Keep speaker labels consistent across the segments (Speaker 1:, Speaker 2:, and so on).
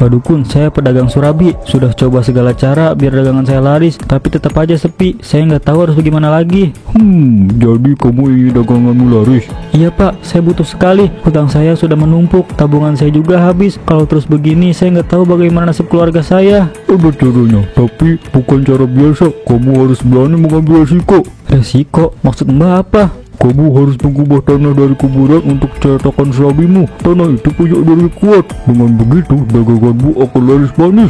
Speaker 1: Pak Dukun, saya pedagang surabi. Sudah coba segala cara biar dagangan saya laris, tapi tetap aja sepi. Saya nggak tahu harus bagaimana lagi.
Speaker 2: Jadi kamu ingin daganganmu laris?
Speaker 1: Iya Pak, saya butuh sekali. Hutang saya sudah menumpuk, tabungan saya juga habis. Kalau terus begini, saya nggak tahu bagaimana nasib keluarga saya.
Speaker 2: Ada caranya, tapi bukan cara biasa. Kamu harus berani mengambil resiko.
Speaker 1: Resiko? Maksud Mbak apa?
Speaker 2: Kamu harus mengubah tanah dari kuburan untuk cetakan surabimu. Tanah itu punya daya kuat. Dengan begitu, daganganmu akan laris manis.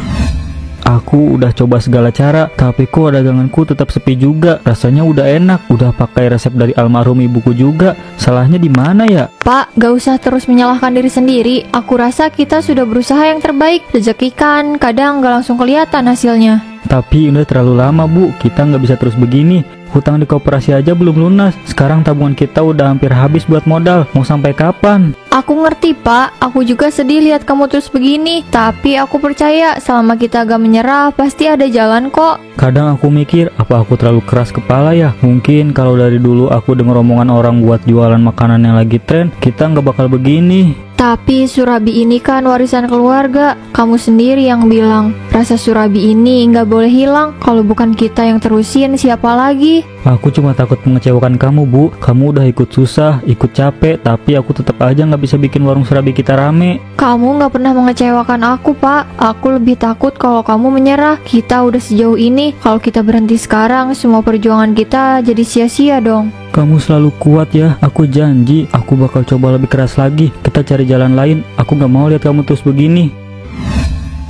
Speaker 1: Aku udah coba segala cara, tapi kok daganganku tetap sepi juga. Rasanya udah enak, udah pakai resep dari almarhum ibuku juga. Salahnya di mana ya?
Speaker 3: Pak, gak usah terus menyalahkan diri sendiri. Aku rasa kita sudah berusaha yang terbaik. Rezeki kan kadang gak langsung kelihatan hasilnya.
Speaker 1: Tapi udah terlalu lama Bu, kita nggak bisa terus begini. Hutang di koperasi aja belum lunas. Sekarang tabungan kita udah hampir habis buat modal. Mau sampai kapan?
Speaker 3: Aku ngerti Pak, aku juga sedih lihat kamu terus begini. Tapi aku percaya selama kita gak menyerah pasti ada jalan kok.
Speaker 1: Kadang aku mikir, apa aku terlalu keras kepala ya? Mungkin kalau dari dulu aku denger omongan orang buat jualan makanan yang lagi tren, kita nggak bakal begini.
Speaker 3: Tapi surabi ini kan warisan keluarga. Kamu sendiri yang bilang rasa surabi ini nggak boleh hilang. Kalau bukan kita yang terusin, siapa lagi?
Speaker 1: Aku cuma takut mengecewakan kamu Bu. Kamu udah ikut susah, ikut capek, tapi aku tetap aja nggak bisa bikin warung surabi kita rame.
Speaker 3: Kamu nggak pernah mengecewakan aku Pak. Aku lebih takut kalau kamu menyerah. Kita udah sejauh ini, kalau kita berhenti sekarang, semua perjuangan kita jadi sia-sia dong.
Speaker 1: Kamu selalu kuat ya, aku janji aku bakal coba lebih keras lagi. Kita cari jalan lain, aku gak mau lihat kamu terus begini.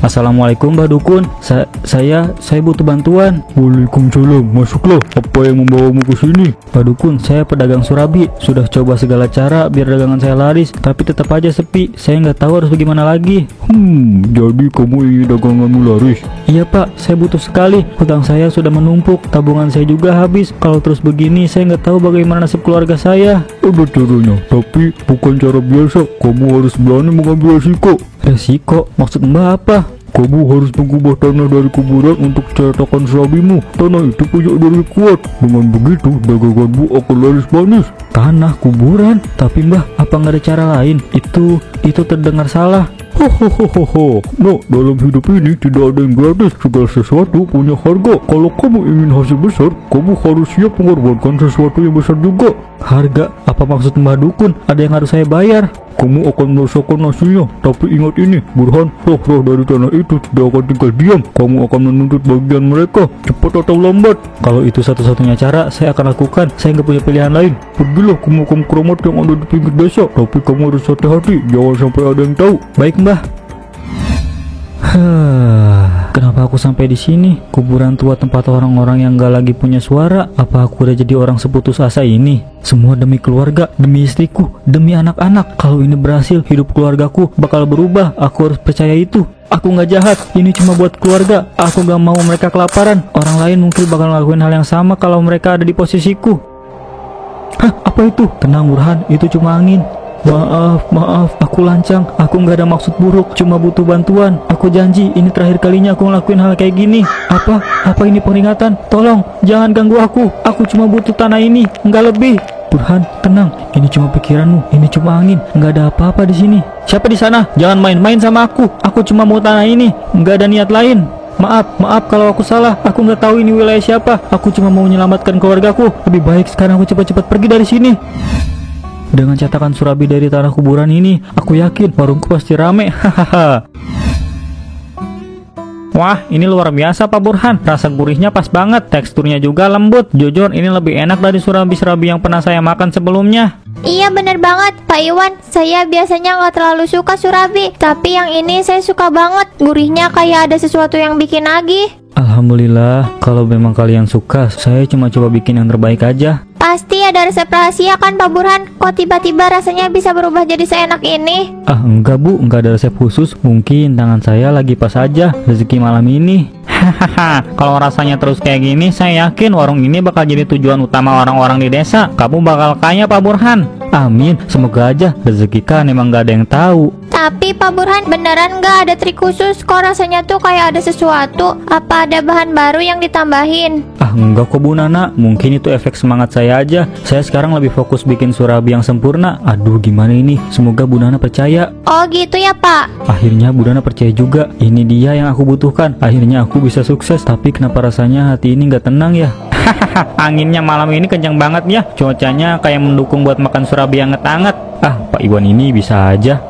Speaker 1: Assalamualaikum Mbak Dukun, saya butuh bantuan.
Speaker 2: Waalaikumsalam, masuklah. Apa yang membawamu ke sini?
Speaker 1: Pak Dukun, saya pedagang surabi. Sudah coba segala cara biar dagangan saya laris, tapi tetap aja sepi. Saya nggak tahu harus bagaimana lagi.
Speaker 2: Jadi kamu ingin daganganmu laris?
Speaker 1: Iya Pak, saya butuh sekali. Hutang saya sudah menumpuk, tabungan saya juga habis. Kalau terus begini, saya nggak tahu bagaimana nasib keluarga saya.
Speaker 2: Ada caranya, tapi bukan cara biasa. Kamu harus berani mengambil resiko.
Speaker 1: Resiko? Maksud Mbak apa?
Speaker 2: Kamu harus mengubah tanah dari kuburan untuk cetakan surabimu. Tanah itu punya daya kuat. Dengan begitu, daganganmu akan laris manis.
Speaker 1: Tanah kuburan? Tapi Mbah, apa nggak ada cara lain? Itu terdengar salah.
Speaker 2: No, dalam hidup ini tidak ada yang gratis. Segala sesuatu punya harga. Kalau kamu ingin hasil besar, kamu harus siap mengorbankan sesuatu yang besar juga.
Speaker 1: Harga? Apa maksud Mbah Dukun? Ada yang harus saya bayar?
Speaker 2: Kamu akan merasakan hasilnya. Tapi ingat ini, Burhan, roh-roh dari tanah itu tidak akan tinggal diam. Kamu akan menuntut bagian mereka, cepat atau lambat.
Speaker 1: Kalau itu satu-satunya cara, saya akan lakukan. Saya nggak punya pilihan lain.
Speaker 2: Pergilah ke makam keramat yang ada di pinggir desa. Tapi kamu harus hati-hati, jangan sampai ada yang tahu.
Speaker 1: Baik Mbah. Kenapa aku sampai di sini? Kuburan tua tempat orang-orang yang gak lagi punya suara. Apa aku udah jadi orang seputus asa ini? Semua demi keluarga, demi istriku, demi anak-anak. Kalau ini berhasil, hidup keluargaku bakal berubah. Aku harus percaya itu. Aku gak jahat, ini cuma buat keluarga. Aku gak mau mereka kelaparan. Orang lain mungkin bakal ngelakuin hal yang sama kalau mereka ada di posisiku. Hah, apa itu? Tenang Burhan, itu cuma angin. Maaf, aku lancang. Aku nggak ada maksud buruk, cuma butuh bantuan. Aku janji, ini terakhir kalinya aku ngelakuin hal kayak gini. Apa ini peringatan? Tolong, jangan ganggu aku. Aku cuma butuh tanah ini, nggak lebih. Burhan, tenang. Ini cuma pikiranmu. Ini cuma angin. Nggak ada apa-apa di sini. Siapa di sana? Jangan main-main sama aku. Aku cuma mau tanah ini. Nggak ada niat lain. Maaf kalau aku salah. Aku nggak tahu ini wilayah siapa. Aku cuma mau menyelamatkan keluargaku. Lebih baik sekarang aku cepat-cepat pergi dari sini. Dengan cetakan surabi dari tanah kuburan ini, aku yakin warungku pasti rame. Hahaha. Wah, ini luar biasa Pak Burhan. Rasa gurihnya pas banget, teksturnya juga lembut. Jujur, ini lebih enak dari surabi-surabi yang pernah saya makan sebelumnya.
Speaker 4: Iya bener banget Pak Iwan. Saya biasanya nggak terlalu suka surabi, tapi yang ini saya suka banget. Gurihnya kayak ada sesuatu yang bikin nagih.
Speaker 1: Alhamdulillah, kalau memang kalian suka, saya cuma coba bikin yang terbaik aja.
Speaker 4: Pasti ada resep rahasia kan Pak Burhan? Kok tiba-tiba rasanya bisa berubah jadi seenak ini?
Speaker 1: Enggak Bu, enggak ada resep khusus. Mungkin tangan saya lagi pas aja rezeki malam ini. Hahaha, kalau rasanya terus kayak gini, saya yakin warung ini bakal jadi tujuan utama orang-orang di desa. Kamu bakal kaya Pak Burhan. Amin, semoga aja. Rezeki kan emang gak ada yang tahu.
Speaker 4: Tapi Pak Burhan, beneran nggak ada trik khusus? Kok rasanya tuh kayak ada sesuatu? Apa ada bahan baru yang ditambahin?
Speaker 1: Ah enggak kok Bu Nana, mungkin itu efek semangat saya aja. Saya sekarang lebih fokus bikin surabi yang sempurna. Aduh gimana ini, semoga Bu Nana percaya.
Speaker 4: Oh gitu ya Pak.
Speaker 1: Akhirnya Bu Nana percaya juga, ini dia yang aku butuhkan. Akhirnya aku bisa sukses, tapi kenapa rasanya hati ini gak tenang ya? Anginnya malam ini kencang banget ya. Cuacanya kayak mendukung buat makan surabi yang hangat. Ah Pak Iwan ini bisa aja.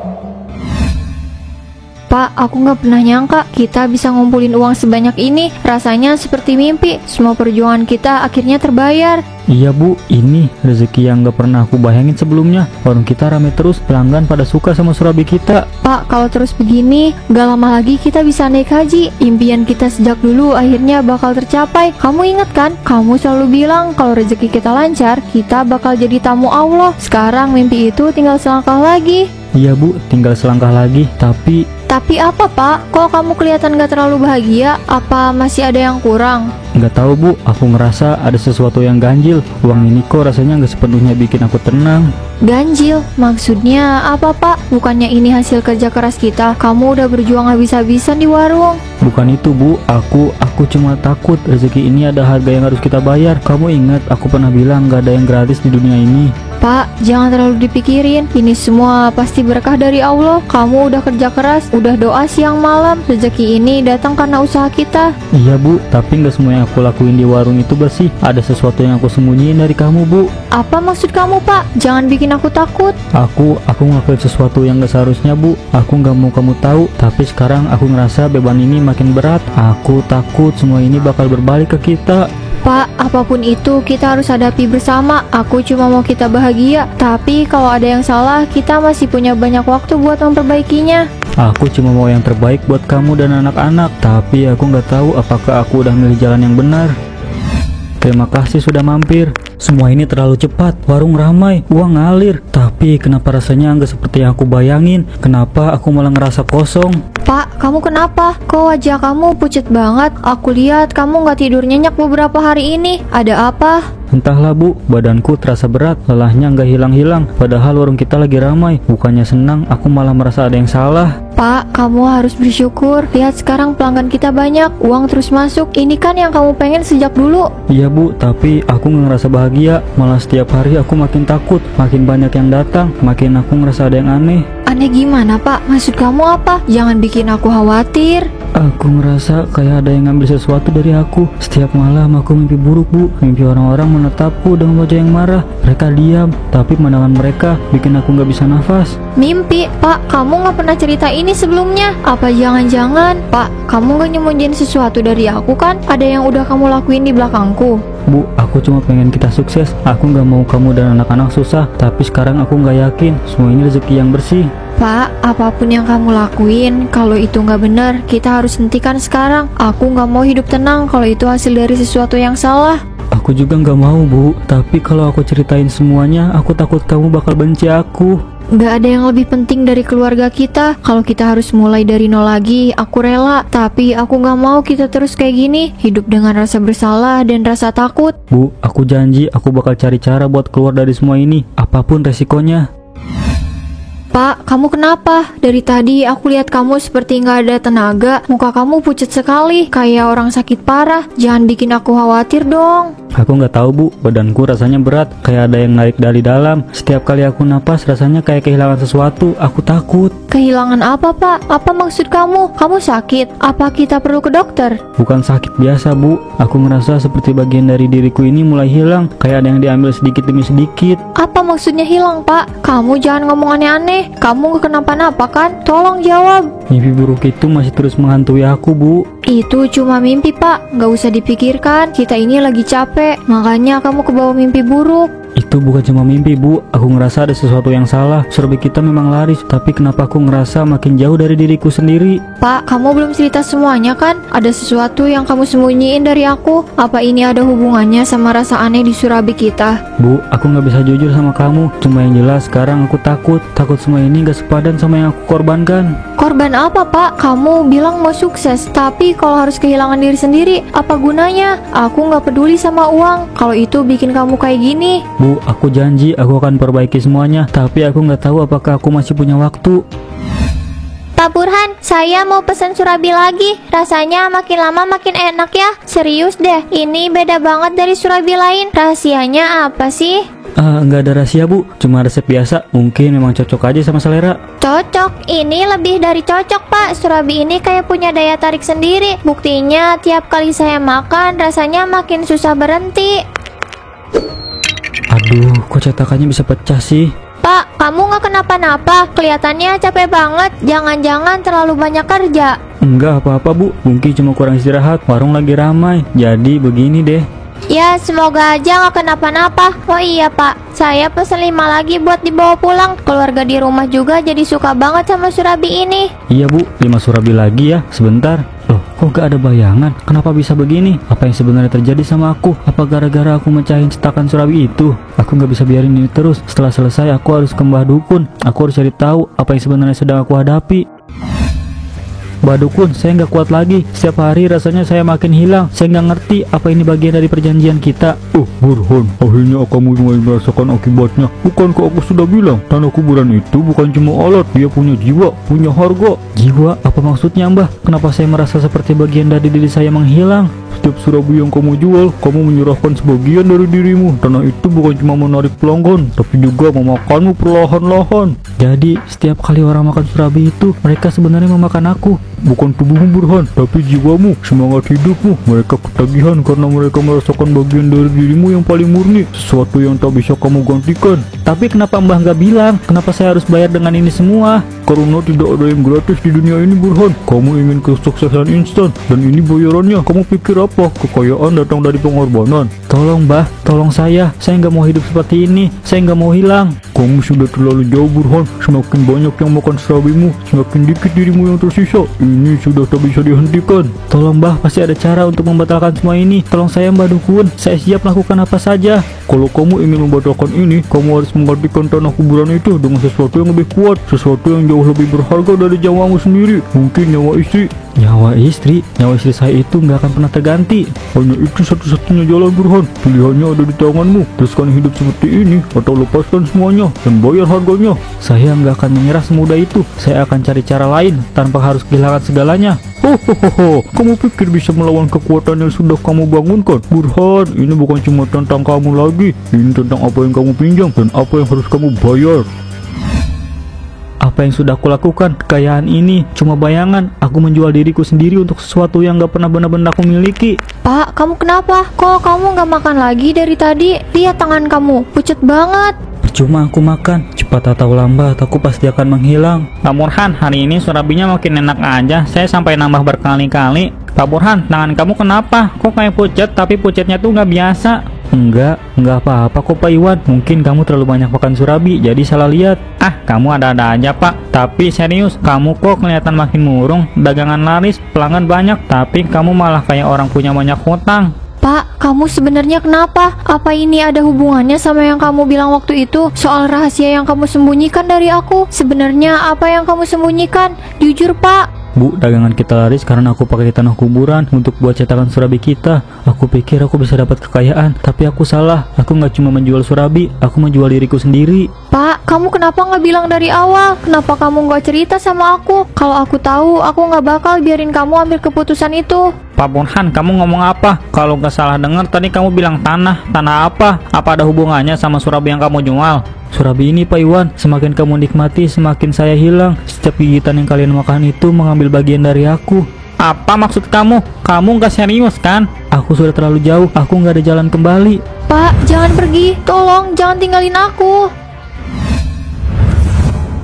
Speaker 3: Pak, aku nggak pernah nyangka kita bisa ngumpulin uang sebanyak ini. Rasanya seperti mimpi. Semua perjuangan kita akhirnya terbayar.
Speaker 1: Iya Bu, ini rezeki yang gak pernah aku bayangin sebelumnya. Warung kita rame terus, pelanggan pada suka sama surabi kita.
Speaker 3: Pak, kalau terus begini, gak lama lagi kita bisa naik haji. Impian kita sejak dulu akhirnya bakal tercapai. Kamu ingat kan? Kamu selalu bilang kalau rezeki kita lancar, kita bakal jadi tamu Allah. Sekarang mimpi itu tinggal selangkah lagi.
Speaker 1: Iya Bu, tinggal selangkah lagi.
Speaker 3: Tapi apa Pak? Kok kamu kelihatan gak terlalu bahagia? Apa masih ada yang kurang?
Speaker 1: Nggak tahu Bu, aku ngerasa ada sesuatu yang ganjil. Uang ini kok rasanya nggak sepenuhnya bikin aku tenang.
Speaker 3: Ganjil? Maksudnya apa Pak? Bukannya ini hasil kerja keras kita? Kamu udah berjuang habis-habisan di warung.
Speaker 1: Bukan itu Bu, aku cuma takut rezeki ini ada harga yang harus kita bayar. Kamu ingat aku pernah bilang nggak ada yang gratis di dunia ini.
Speaker 3: Pak, jangan terlalu dipikirin. Ini semua pasti berkah dari Allah. Kamu udah kerja keras, udah doa siang malam. Rezeki ini datang karena usaha kita.
Speaker 1: Iya Bu, tapi nggak semua yang aku lakuin di warung itu bersih. Ada sesuatu yang aku sembunyiin dari kamu Bu.
Speaker 3: Apa maksud kamu Pak? Jangan bikin aku takut.
Speaker 1: Aku ngelakuin sesuatu yang gak seharusnya Bu. Aku gak mau kamu tahu, tapi sekarang aku ngerasa beban ini makin berat. Aku takut semua ini bakal berbalik ke kita.
Speaker 3: Pak, apapun itu kita harus hadapi bersama. Aku cuma mau kita bahagia. Tapi kalau ada yang salah, kita masih punya banyak waktu buat memperbaikinya.
Speaker 1: Aku cuma mau yang terbaik buat kamu dan anak-anak. Tapi aku nggak tahu apakah aku udah milih jalan yang benar. Terima kasih sudah mampir. Semua ini terlalu cepat, warung ramai, uang ngalir. Tapi kenapa rasanya nggak seperti yang aku bayangin? Kenapa aku malah ngerasa kosong?
Speaker 3: Pak, kamu kenapa? Kok wajah kamu pucat banget? Aku lihat kamu nggak tidur nyenyak beberapa hari ini. Ada apa?
Speaker 1: Entahlah Bu, badanku terasa berat, lelahnya nggak hilang-hilang. Padahal warung kita lagi ramai. Bukannya senang, aku malah merasa ada yang salah.
Speaker 3: Pak, kamu harus bersyukur. Lihat sekarang pelanggan kita banyak, uang terus masuk. Ini kan yang kamu pengen sejak dulu.
Speaker 1: Iya Bu, tapi aku nggak ngerasa bahagia. Malah setiap hari aku makin takut. Makin banyak yang datang, makin aku ngerasa ada yang aneh.
Speaker 3: Aneh gimana Pak? Maksud kamu apa? Jangan bikin aku khawatir.
Speaker 1: Aku ngerasa kayak ada yang ngambil sesuatu dari aku. Setiap malam aku mimpi buruk Bu. Mimpi orang-orang menatapku dengan wajah yang marah. Mereka diam, tapi pandangan mereka bikin aku nggak bisa nafas.
Speaker 3: Mimpi? Pak, kamu nggak pernah cerita ini sebelumnya? Apa jangan-jangan? Pak, kamu nggak nyembunyiin sesuatu dari aku kan? Ada yang udah kamu lakuin di belakangku?
Speaker 1: Bu, aku cuma pengen kita sukses. Aku nggak mau kamu dan anak-anak susah. Tapi sekarang aku nggak yakin semua ini rezeki yang bersih.
Speaker 3: Pak, apapun yang kamu lakuin, kalau itu nggak benar, kita harus hentikan sekarang. Aku nggak mau hidup tenang kalau itu hasil dari sesuatu yang salah.
Speaker 1: Aku juga nggak mau Bu, tapi kalau aku ceritain semuanya, aku takut kamu bakal benci aku.
Speaker 3: Nggak ada yang lebih penting dari keluarga kita. Kalau kita harus mulai dari nol lagi, aku rela. Tapi aku nggak mau kita terus kayak gini, hidup dengan rasa bersalah dan rasa takut.
Speaker 1: Bu, aku janji aku bakal cari cara buat keluar dari semua ini, apapun resikonya.
Speaker 3: Pak, kamu kenapa? Dari tadi aku lihat kamu seperti nggak ada tenaga. Muka kamu pucat sekali, kayak orang sakit parah. Jangan bikin aku khawatir dong.
Speaker 1: Aku nggak tahu Bu, badanku rasanya berat, kayak ada yang narik dari dalam. Setiap kali aku napas rasanya kayak kehilangan sesuatu, aku takut.
Speaker 3: Kehilangan apa Pak? Apa maksud kamu? Kamu sakit? Apa kita perlu ke dokter?
Speaker 1: Bukan sakit biasa Bu, aku ngerasa seperti bagian dari diriku ini mulai hilang, kayak ada yang diambil sedikit demi sedikit.
Speaker 3: Apa maksudnya hilang Pak? Kamu jangan ngomong aneh-aneh. Kamu gak kenapa-napa kan? Tolong jawab.
Speaker 1: Mimpi buruk itu masih terus menghantui aku Bu.
Speaker 3: Itu cuma mimpi Pak, gak usah dipikirkan. Kita ini lagi capek, makanya kamu kebawa mimpi buruk.
Speaker 1: Itu bukan cuma mimpi Bu, aku ngerasa ada sesuatu yang salah. Surabi kita memang laris, tapi kenapa aku ngerasa makin jauh dari diriku sendiri?
Speaker 3: Pak, kamu belum cerita semuanya kan? Ada sesuatu yang kamu sembunyiin dari aku? Apa ini ada hubungannya sama rasa aneh di surabi kita?
Speaker 1: Bu, aku nggak bisa jujur sama kamu. Cuma yang jelas sekarang aku takut semua ini gak sepadan sama yang aku korbankan.
Speaker 3: Korban apa, Pak? Kamu bilang mau sukses, tapi kalau harus kehilangan diri sendiri, apa gunanya? Aku nggak peduli sama uang, kalau itu bikin kamu kayak gini.
Speaker 1: Bu, aku janji aku akan perbaiki semuanya, tapi aku nggak tahu apakah aku masih punya waktu.
Speaker 4: Pak Burhan, saya mau pesan surabi lagi. Rasanya makin lama makin enak ya. Serius deh, ini beda banget dari surabi lain. Rahasianya apa sih?
Speaker 1: Nggak ada rahasia Bu, cuma resep biasa. Mungkin memang cocok aja sama selera.
Speaker 4: Cocok, ini lebih dari cocok Pak. Surabi ini kayak punya daya tarik sendiri. Buktinya tiap kali saya makan rasanya makin susah berhenti.
Speaker 1: Aduh, kok cetakannya bisa pecah sih?
Speaker 4: Pak, kamu nggak kenapa-napa? Kelihatannya capek banget. Jangan-jangan terlalu banyak kerja.
Speaker 1: Enggak apa-apa Bu, mungkin cuma kurang istirahat. Warung lagi ramai, jadi begini deh.
Speaker 4: Ya, semoga aja nggak kenapa-napa. Oh iya Pak, saya pesen 5 lagi buat dibawa pulang. Keluarga di rumah juga jadi suka banget sama surabi ini.
Speaker 1: Iya Bu, 5 surabi lagi ya, sebentar. Loh, kok gak ada bayangan? Kenapa bisa begini? Apa yang sebenarnya terjadi sama aku? Apa gara-gara aku mecahin cetakan surabi itu? Aku gak bisa biarin ini terus. Setelah selesai aku harus ke Mbah Dukun. Aku harus cari tahu apa yang sebenarnya sedang aku hadapi. Mbak Dukun, saya nggak kuat lagi. Setiap hari rasanya saya makin hilang. Saya nggak ngerti apa ini bagian dari perjanjian kita.
Speaker 2: Oh Burhan, akhirnya kamu mulai merasakan akibatnya. Bukankah aku sudah bilang, tanah kuburan itu bukan cuma alat, dia punya jiwa, punya harga.
Speaker 1: Jiwa? Apa maksudnya Mbah? Kenapa saya merasa seperti bagian dari diri saya menghilang?
Speaker 2: Setiap surabi yang kamu jual, kamu menyerahkan sebagian dari dirimu. Tanah itu bukan cuma menarik pelanggan, tapi juga memakanmu perlahan-lahan.
Speaker 1: Jadi, setiap kali orang makan surabi itu, mereka sebenarnya memakan aku.
Speaker 2: Bukan tubuhmu Burhan, tapi jiwamu, semangat hidupmu. Mereka ketagihan karena mereka merasakan bagian dari dirimu yang paling murni, sesuatu yang tak bisa kamu gantikan.
Speaker 1: Tapi kenapa Mbah nggak bilang? Kenapa saya harus bayar dengan ini semua?
Speaker 2: Karena tidak ada yang gratis di dunia ini Burhan. Kamu ingin kesuksesan instan, dan ini bayarannya. Kamu pikir apa? Kekayaan datang dari pengorbanan.
Speaker 1: Tolong Mbah, tolong saya nggak mau hidup seperti ini. Saya nggak mau hilang.
Speaker 2: Kamu sudah terlalu jauh Burhan. Semakin banyak yang makan surabimu, semakin dikit dirimu yang tersisa. Ini sudah tak bisa dihentikan.
Speaker 1: Tolong Mbah, pasti ada cara untuk membatalkan semua ini. Tolong saya Mbah Dukun, saya siap melakukan apa saja.
Speaker 2: Kalau kamu ingin membatalkan ini, kamu harus menggantikan tanah kuburan itu dengan sesuatu yang lebih kuat, sesuatu yang jauh lebih berharga dari nyawamu sendiri. Mungkin nyawa istri.
Speaker 1: Nyawa istri saya itu nggak akan pernah terganti.
Speaker 2: Hanya itu satu-satunya jalan Burhan. Pilihannya ada di tanganmu. Teruskan hidup seperti ini, atau lepaskan semuanya dan bayar harganya.
Speaker 1: Saya nggak akan menyerah semudah itu. Saya akan cari cara lain tanpa harus kehilangan segalanya.
Speaker 2: Hohoho, kamu pikir bisa melawan kekuatan yang sudah kamu bangunkan? Burhan, ini bukan cuma tentang kamu lagi. Ini tentang apa yang kamu pinjam dan apa yang harus kamu bayar.
Speaker 1: Apa yang sudah aku lakukan? Kekayaan ini cuma bayangan. Aku menjual diriku sendiri untuk sesuatu yang gak pernah benar-benar aku miliki.
Speaker 3: Pak, kamu kenapa? Kok kamu nggak makan lagi dari tadi? Lihat tangan kamu, pucat banget.
Speaker 1: Percuma aku makan, cepat atau lambat aku pasti akan menghilang. Pak Burhan, hari ini surabinya makin enak aja. Saya sampai nambah berkali-kali. Pak Burhan, tangan kamu kenapa? Kok kayak pucat, tapi pucatnya tuh nggak biasa. Enggak apa-apa kok Pak Iwan. Mungkin kamu terlalu banyak makan surabi, jadi salah lihat. Kamu ada-ada aja Pak. Tapi serius, kamu kok kelihatan makin murung. Dagangan laris, pelanggan banyak, tapi kamu malah kayak orang punya banyak hutang.
Speaker 3: Pak, kamu sebenarnya kenapa? Apa ini ada hubungannya sama yang kamu bilang waktu itu? Soal rahasia yang kamu sembunyikan dari aku? Sebenarnya apa yang kamu sembunyikan? Jujur Pak.
Speaker 1: Bu, dagangan kita laris karena aku pakai tanah kuburan untuk buat cetakan surabi kita. Aku pikir aku bisa dapat kekayaan, tapi aku salah. Aku nggak cuma menjual surabi, aku menjual diriku sendiri.
Speaker 3: Pak, kamu kenapa nggak bilang dari awal? Kenapa kamu nggak cerita sama aku? Kalau aku tahu, aku nggak bakal biarin kamu ambil keputusan itu.
Speaker 1: Pak Burhan, kamu ngomong apa? Kalau nggak salah dengar tadi kamu bilang tanah. Tanah apa? Apa ada hubungannya sama surabi yang kamu jual? Surabi ini Pak Iwan, semakin kamu nikmati, semakin saya hilang. Setiap gigitan yang kalian makan itu mengambil bagian dari aku. Apa maksud kamu? Kamu nggak serius kan? Aku sudah terlalu jauh, aku nggak ada jalan kembali.
Speaker 3: Pak, jangan pergi. Tolong, jangan tinggalin aku.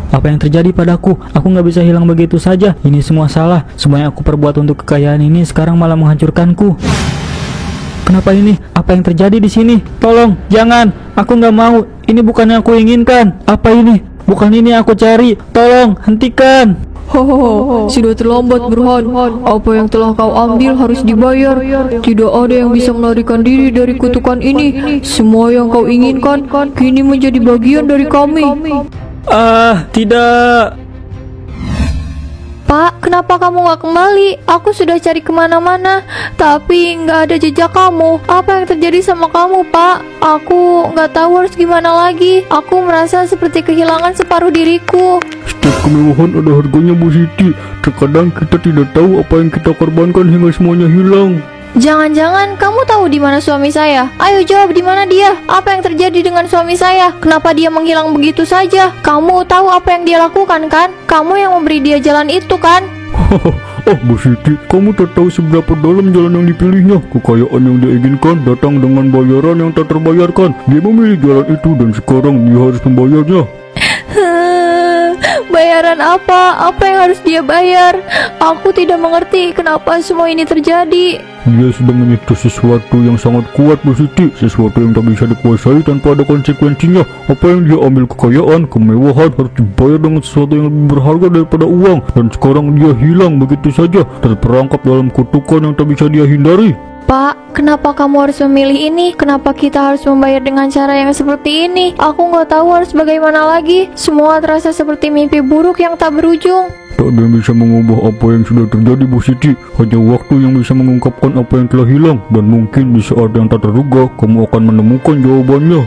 Speaker 1: Apa yang terjadi padaku? Aku nggak bisa hilang begitu saja. Ini semua salah. Semua yang aku perbuat untuk kekayaan ini sekarang malah menghancurkanku. Kenapa ini? Apa yang terjadi di sini? Tolong, jangan. Aku nggak mau. Ini bukan yang aku inginkan. Apa ini? Bukan ini yang aku cari. Tolong, hentikan.
Speaker 3: Sudah terlambat Burhan. Apa yang telah kau ambil harus dibayar. Tidak ada yang bisa melarikan diri dari kutukan ini. Semua yang kau inginkan kini menjadi bagian dari kami.
Speaker 1: Tidak.
Speaker 3: Pak, kenapa kamu gak kembali? Aku sudah cari kemana-mana, tapi gak ada jejak kamu. Apa yang terjadi sama kamu, Pak? Aku gak tahu harus gimana lagi. Aku merasa seperti kehilangan separuh diriku.
Speaker 2: Setiap kemewahan ada harganya, Bu Siti. Terkadang kita tidak tahu apa yang kita korbankan hingga semuanya hilang.
Speaker 3: Jangan-jangan kamu tahu di mana suami saya? Ayo jawab, di mana dia? Apa yang terjadi dengan suami saya? Kenapa dia menghilang begitu saja? Kamu tahu apa yang dia lakukan kan? Kamu yang memberi dia jalan itu kan?
Speaker 2: Bu Siti, kamu tak tahu seberapa dalam jalan yang dipilihnya. Kekayaan yang dia inginkan datang dengan bayaran yang tak terbayarkan. Dia memilih jalan itu dan sekarang dia harus membayarnya.
Speaker 3: Bayaran apa? Apa yang harus dia bayar? Aku tidak mengerti kenapa semua ini terjadi.
Speaker 2: Dia sedang menyentuh sesuatu yang sangat kuat, Bu Siti. Sesuatu yang tak bisa dikuasai tanpa ada konsekuensinya. Apa yang dia ambil, kekayaan, kemewahan, harus dibayar dengan sesuatu yang lebih berharga daripada uang. Dan sekarang dia hilang begitu saja, terperangkap dalam kutukan yang tak bisa dia hindari.
Speaker 3: Pak, kenapa kamu harus memilih ini? Kenapa kita harus membayar dengan cara yang seperti ini? Aku nggak tahu harus bagaimana lagi. Semua terasa seperti mimpi buruk yang tak berujung.
Speaker 2: Tak ada yang bisa mengubah apa yang sudah terjadi, Bu Siti. Hanya waktu yang bisa mengungkapkan apa yang telah hilang. Dan mungkin di saat yang tak terduga, kamu akan menemukan jawabannya.